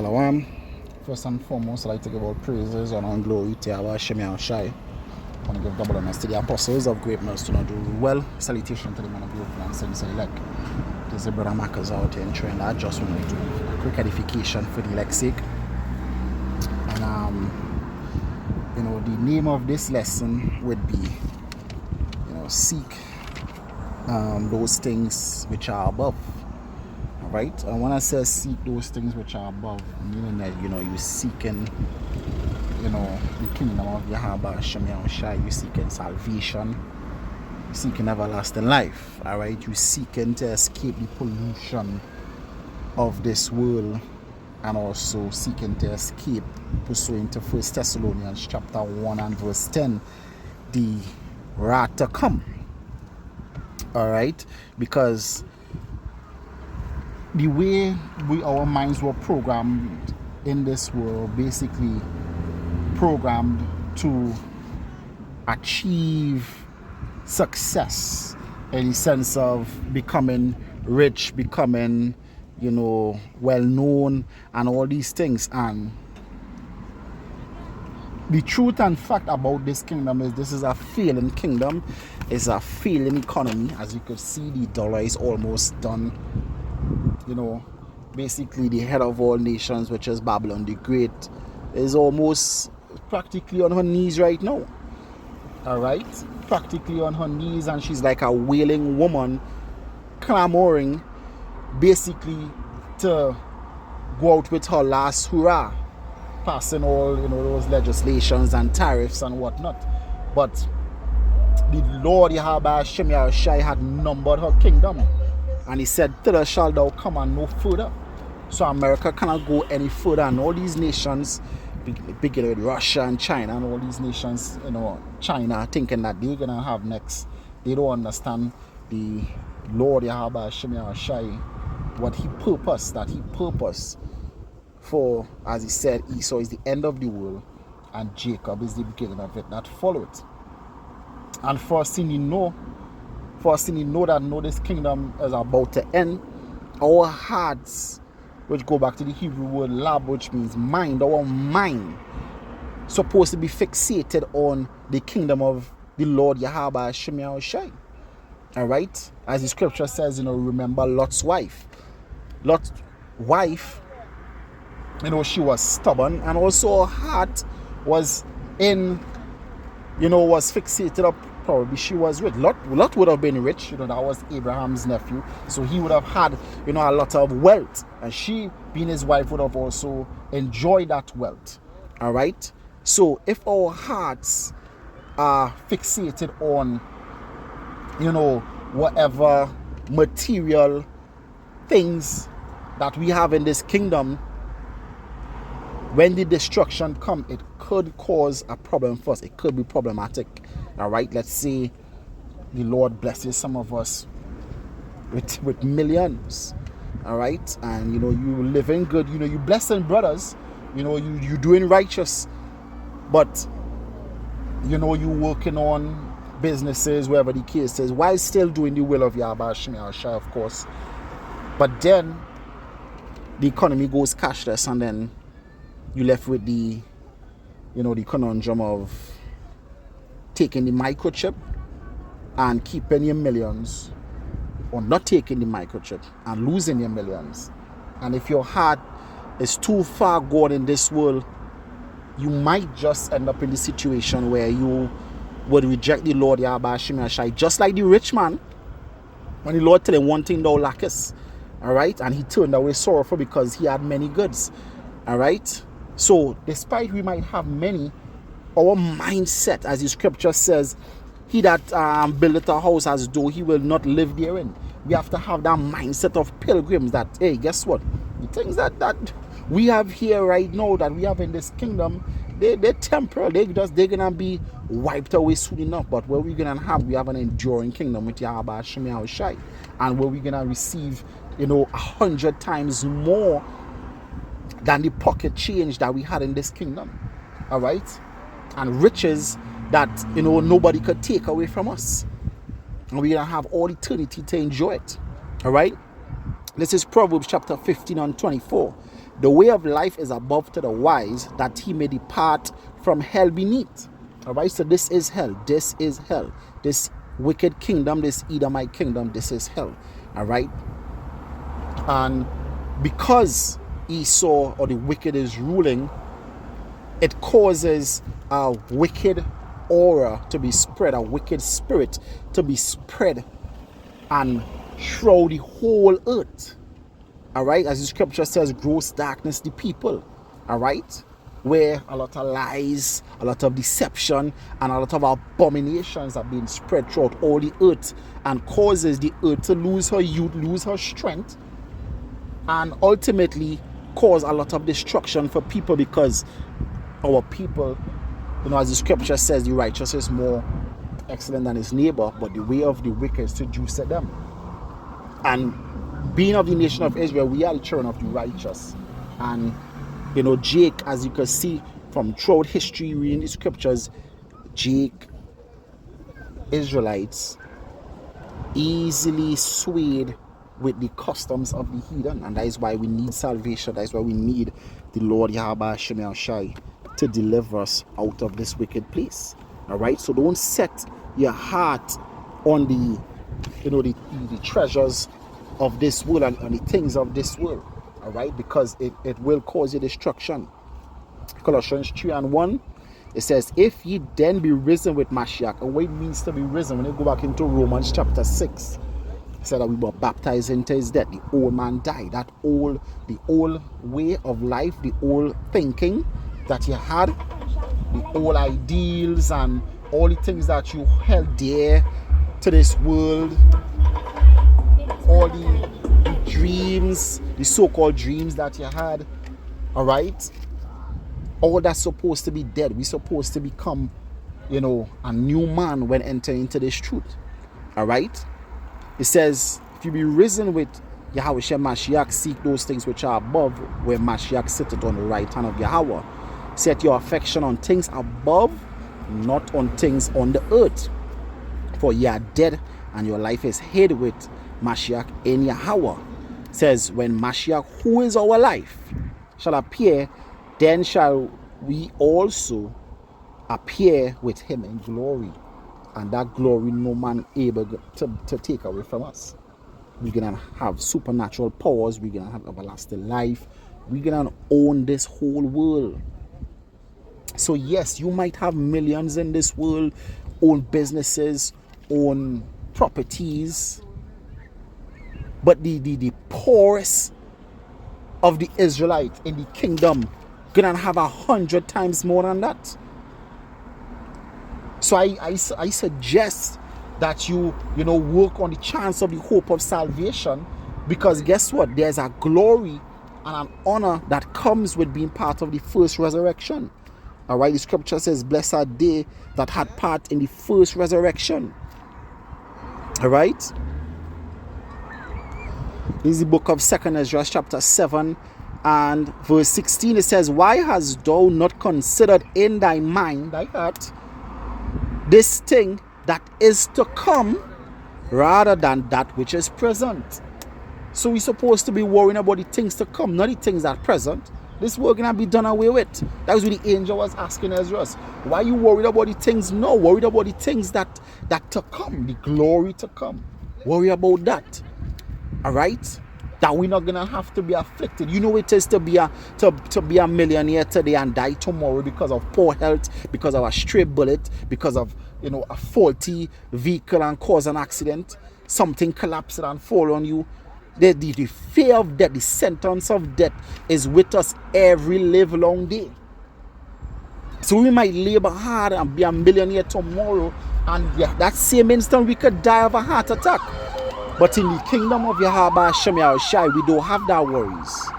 Shalom. First and foremost, I'd like to give all praises, honor, and glory to our Shem Shai. I want to give double honors to the apostles of greatness to not do well. Salutation to the man of the open and sensei elect. There's a brother Marcus out here ensuring that I just want to do a quick edification for the elect's sake. And the name of this lesson would be, seek those things which are above. Right? And when I say seek those things which are above, meaning that you're seeking the kingdom of Yahweh Shem Shai, you're seeking salvation, you're seeking everlasting life. Alright, you're seeking to escape the pollution of this world, and also seeking to escape, pursuant to 1 Thessalonians chapter 1 and verse 10, the wrath to come. Alright, because the way our minds were programmed in this world, basically programmed to achieve success in the sense of becoming rich, becoming well known, and all these things. And the truth and fact about this kingdom is this is a failing kingdom. It's a failing economy. As you could see, the dollar is almost done. Basically the head of all nations, which is Babylon the Great, is almost practically on her knees right now. Alright? Practically on her knees, and she's like a wailing woman, clamoring basically to go out with her last hurrah, passing all those legislations and tariffs and whatnot. But the Lord Yahweh Shem Shai had numbered her kingdom, and he said, "Thither shalt thou come and no further." So America cannot go any further, and all these nations, beginning with Russia and China and all these nations, China thinking that they're gonna have next. They don't understand the Lord Yahweh Shem Shai, what he purposed, for, as he said, Esau is the end of the world and Jacob is the beginning of it that follow it. And first thing you know that this kingdom is about to end, our hearts, which go back to the Hebrew word lab, which means mind, our mind supposed to be fixated on the kingdom of the Lord Yahweh Shem Shai. Alright? As the scripture says, remember Lot's wife. Lot's wife, she was stubborn, and also her heart was was fixated up. Probably she was rich. Lot would have been rich. That was Abraham's nephew, so he would have had a lot of wealth, and she, being his wife, would have also enjoyed that wealth. All right. So if our hearts are fixated on whatever material things that we have in this kingdom, when the destruction comes, it could cause a problem for us. It could be problematic. All right, let's say the Lord blesses some of us with millions. All right, and you living good. You blessing brothers. You doing righteous, but you working on businesses, wherever the case is, while still doing the will of Yahweh Shem Shai, of course. But then the economy goes cashless, and then you left with the the conundrum of taking the microchip and keeping your millions, or not taking the microchip and losing your millions. And if your heart is too far gone in this world, you might just end up in the situation where you would reject the Lord Yahweh Shem Shai, just like the rich man, when the Lord told him, "One thing thou lackest," all right, and he turned away sorrowful because he had many goods. All right. So despite we might have many, our mindset, as the scripture says, he that buildeth a house as though he will not live therein. We have to have that mindset of pilgrims that, hey, guess what? The things that we have here right now, that we have in this kingdom, they're temporal. They're gonna be wiped away soon enough. But what we're gonna have, we have an enduring kingdom with Yahweh Shem Shai, and where we're gonna receive 100 times more than the pocket change that we had in this kingdom. All right, and riches that nobody could take away from us, and we're gonna have all eternity to enjoy it. All right, this is Proverbs chapter 15 and 24. The way of life is above to the wise, that he may depart from hell beneath. All right, so this is hell. This is hell. This wicked kingdom, this Edomite kingdom, this is hell. All right, and because Esau or the wicked is ruling, it causes a wicked aura to be spread, a wicked spirit to be spread and through the whole earth. All right, as the scripture says, gross darkness the people. All right, where a lot of lies, a lot of deception, and a lot of abominations are being spread throughout all the earth, and causes the earth to lose her youth, lose her strength, and ultimately cause a lot of destruction for people, because our people, as the scripture says, the righteous is more excellent than his neighbor, but the way of the wicked is seduce them. And being of the nation of Israel, we are the children of the righteous. And Jake, as you can see from throughout history, reading the scriptures, Jake, Israelites, easily swayed with the customs of the heathen, and that is why we need salvation. That is why we need the Lord Yahweh Hashem Yahushai to deliver us out of this wicked place. All right, so don't set your heart on the the treasures of this world and the things of this world. All right, because it will cause you destruction. Colossians 3:1, it says, if ye then be risen with Mashiach. And what it means to be risen, when you go back into Romans chapter 6, it said that we were baptized into his death. The old man died. The old way of life, the old thinking that you had, the old ideals and all the things that you held dear to this world, all the dreams, the so-called dreams that you had, all right, all that's supposed to be dead. We're supposed to become, a new man when entering into this truth. All right, it says, if you be risen with Yahweh Shem Mashiach, seek those things which are above, where Mashiach sitteth on the right hand of Yahweh. Set your affection on things above, not on things on the earth. For ye are dead, and your life is hid with Mashiach in Yahweh. It says, when Mashiach, who is our life, shall appear, then shall we also appear with him in glory. And that glory no man able to take away from us. We're going to have supernatural powers. We're going to have everlasting life. We're going to own this whole world. So yes, you might have millions in this world, own businesses, own properties, but the poorest of the Israelites in the kingdom gonna have 100 times more than that. So I suggest that you work on the chance of the hope of salvation, because guess what? There's a glory and an honor that comes with being part of the first resurrection. All right, the scripture says, blessed are they that had part in the first resurrection. All right, this is the book of 2nd Ezra chapter 7 and verse 16. It says, why hast thou not considered in thy mind, thy heart, this thing that is to come, rather than that which is present? So we're supposed to be worrying about the things to come, not the things that are present. This work gonna be done away with. That was what the angel was asking Ezra. Why are you worried about the things now? Worried about the things that to come, the glory to come. Worry about that. All right? That we're not gonna have to be afflicted. You know it is to be a millionaire today and die tomorrow because of poor health, because of a stray bullet, because of a faulty vehicle and cause an accident, something collapsed and fall on you. The fear of death, the sentence of death is with us every live long day. So we might labor hard and be a millionaire tomorrow, and that same instant we could die of a heart attack. But in the kingdom of Yahweh Hashem Yahushai, we don't have that worries.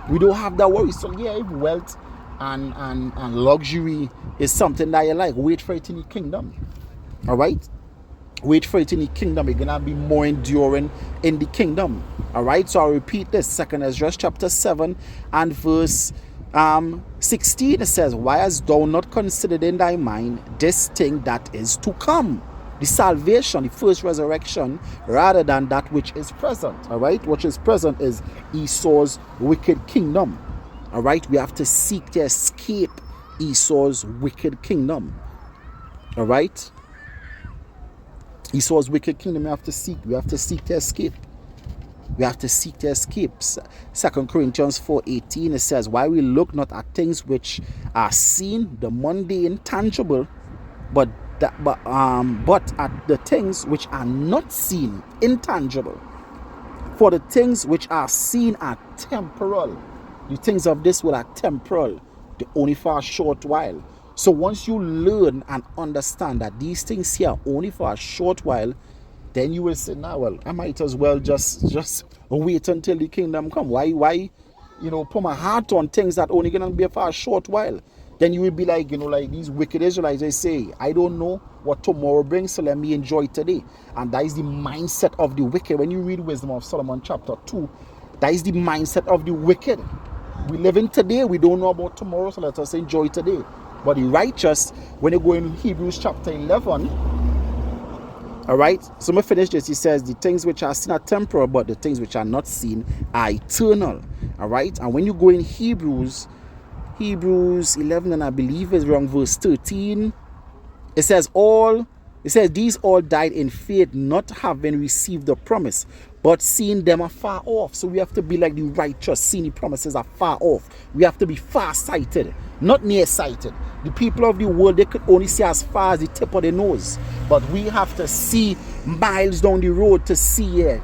We don't have that worries. So yeah, if wealth and luxury is something that you like, wait for it in the kingdom. All right? Wait for it in the kingdom. You're going to be more enduring in the kingdom. All right? So I'll repeat this. 2nd Ezra chapter 7 and verse 16. It says, why hast thou not considered in thy mind this thing that is to come? the salvation, the first resurrection, rather than that which is present. All right, which is present is Esau's wicked kingdom. All right, we have to seek to escape Esau's wicked kingdom. All right, Esau's wicked kingdom. We have to seek to escape. We have to seek to escape. 2 Corinthians 4:18, it says, "Why we look not at things which are seen, the mundane, tangible, but at the things which are not seen, intangible. For the things which are seen are temporal." The things of this world are temporal, they're only for a short while. So once you learn and understand that these things here are only for a short while, then you will say, "Nah, well, I might as well just wait until the kingdom come. Why, put my heart on things that only gonna be for a short while?" Then you will be like, like these wicked Israelites, they say, "I don't know what tomorrow brings, so let me enjoy today." And that is the mindset of the wicked. When you read Wisdom of Solomon chapter 2, that is the mindset of the wicked. We live in today, we don't know about tomorrow, so let us enjoy today. But the righteous, when you go in Hebrews chapter 11, all right, so I'm going to finish this. He says, "The things which are seen are temporal, but the things which are not seen are eternal." All right, and when you go in Hebrews 11, and I believe it's around verse 13, it says, "These all died in faith, not having received the promise, but seeing them afar off." So we have to be like the righteous, seeing the promises afar off. We have to be far-sighted, not near-sighted. The people of the world, they could only see as far as the tip of their nose. But we have to see miles down the road to see it.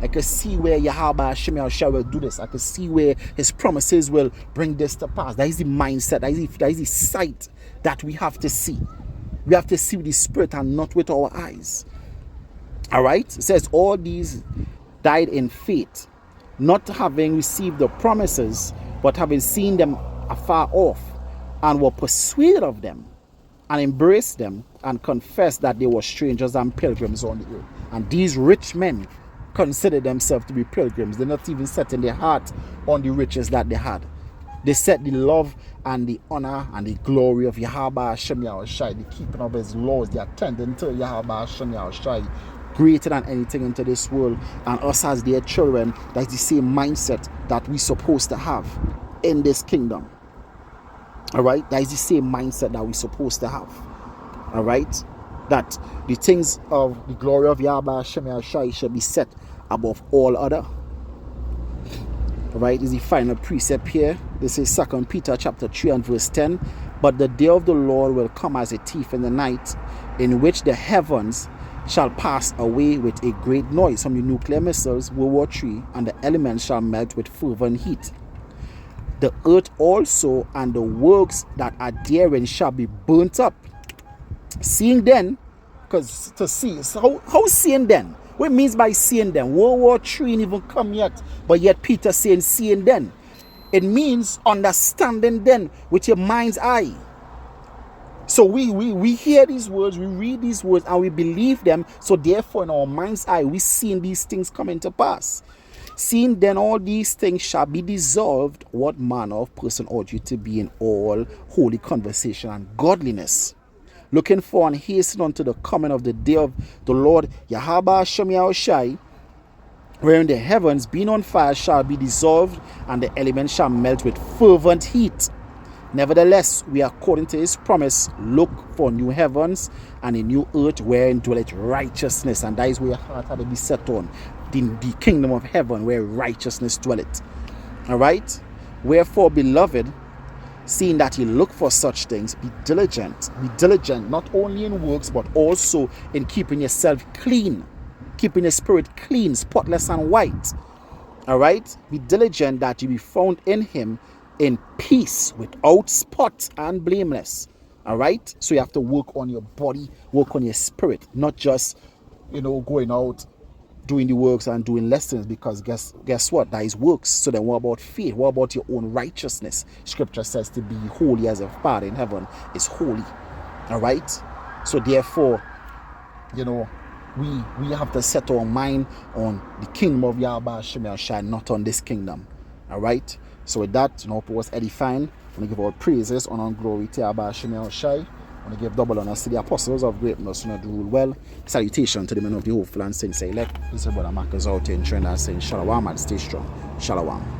I can see where Yahweh Hashem Yahushua will do this. I can see where his promises will bring this to pass. That is the mindset. That is the sight that we have to see. We have to see with the spirit and not with our eyes. All right? It says, "All these died in faith, not having received the promises, but having seen them afar off, and were persuaded of them, and embraced them, and confessed that they were strangers and pilgrims on the earth." And these rich men considered themselves to be pilgrims. They're not even setting their heart on the riches that they had. They set the love and the honor and the glory of Yahweh Hashem Yahushua, the keeping of his laws, the attending to Yahweh Hashem Yahushua, greater than anything into this world. And us as their children, that's the same mindset that we're supposed to have in this kingdom. All right, that is the same mindset that we're supposed to have. All right, that the things of the glory of Yahweh Hashem Yahushua should be set above all other. All right, this is the final precept here. This is 2 Peter chapter 3 and verse 10. "But the day of the Lord will come as a thief in the night, in which the heavens shall pass away with a great noise," from the nuclear missiles, World War III, "and the elements shall melt with fervent heat. The earth also and the works that are therein shall be burnt up. Seeing then," because to see, so how seeing then? What it means by seeing then? World War III ain't even come yet, but yet Peter saying seeing then. It means understanding then with your mind's eye. So we hear these words, we read these words, and we believe them. So therefore, in our mind's eye, we seeing these things coming to pass. "Seeing then all these things shall be dissolved, what manner of person ought you to be in all holy conversation and godliness, looking for and hasten unto the coming of the day of the Lord Yahweh Hashem Yahushua, wherein the heavens being on fire shall be dissolved, and the elements shall melt with fervent heat. Nevertheless, we, according to his promise, look for new heavens and a new earth wherein dwelleth righteousness." And that is where your heart had to be set on. The kingdom of heaven where righteousness dwelleth. All right? "Wherefore, beloved, seeing that you look for such things, be diligent. Be diligent not only in works, but also in keeping yourself clean. Keeping your spirit clean, spotless and white. All right? Be diligent that you be found in him in peace, without spot and blameless. All right? So you have to work on your body, work on your spirit, not just, going out, doing the works and doing lessons, because guess what? That is works. So then what about faith? What about your own righteousness? Scripture says to be holy as a Father in heaven is holy. All right? So therefore, we have to set our mind on the kingdom of Yahweh Hashem Yahushua, not on this kingdom. All right? So with that, hope it was edifying. I want to give all praises, honor, and glory to Yahweh Hashem Yahushua. want to give double honors to the apostles of greatness who rule well. Salutation to the men of the hopeful and sincere elect. This is Brother Marcus out in Trinidad saying Shalom and stay strong. Shalom.